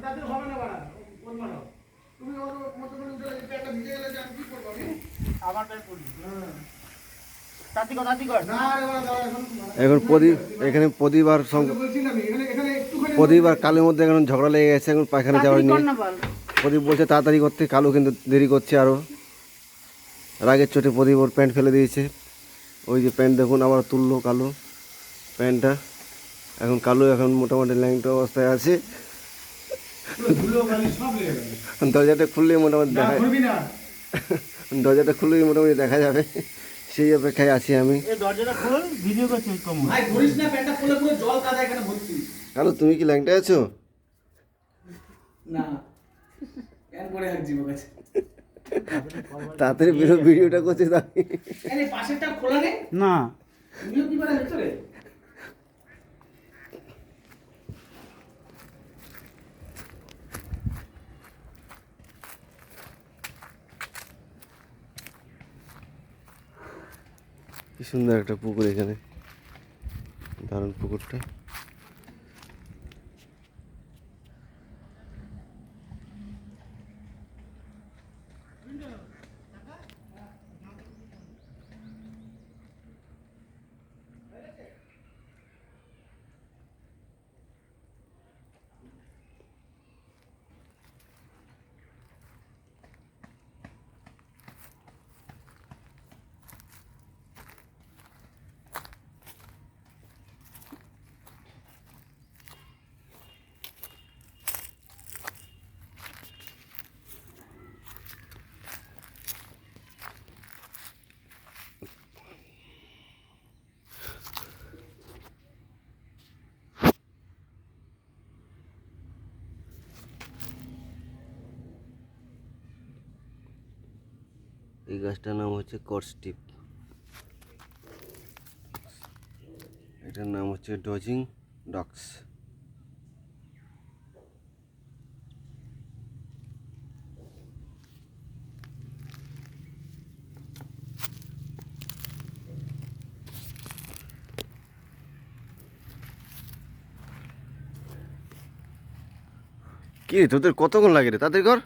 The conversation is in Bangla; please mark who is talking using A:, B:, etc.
A: তাদের হবে না বাড়া কোন মানো তুমি ওর মতো করে উঠে একটা ভিজে গেলে যে আমি কি করব আমি আমার প্যান্ট পরি হ্যাঁ তাতি কর না রে বাবা
B: এখন প্রদীপ এখানে প্রদীপ আর
A: বলছি না আমি এখানে একটুখানি
B: প্রদীপ আর কালুর মধ্যে এখন ঝগড়া লেগে গেছে এখন পায়খানা যাওয়ার নিয়ে। প্রদীপ বলছে তাড়াতাড়ি করতে, কালু কিন্তু দেরি করছে আরও। রাগের চোটে প্রদীপ ওর প্যান্ট ফেলে দিয়েছে। ওই যে প্যান্ট দেখুন আবার তুললো কালু প্যান্টটা। এখন কালু এখন মোটামুটি ল্যাংটা অবস্থায় আছে। দরজাটা খুললেই মোটামুটি দেখা দরজাটা খুললেই মোটামুটি দেখা যাবে, সেই অপেক্ষায় আছি আমি। কালু তুমি কি ল্যাংটা আছো? তাড়াতাড়ি ভিডিওটা করছি
A: না
B: কি সুন্দর একটা পুকুর এখানে, দারুণ পুকুরটা। এই গাছটার নাম হচ্ছে কটস্টিপ, এটার নাম হচ্ছে ডজিং ডক্স। কি তোদের কতক্ষণ লাগে রে তাদের ঘর?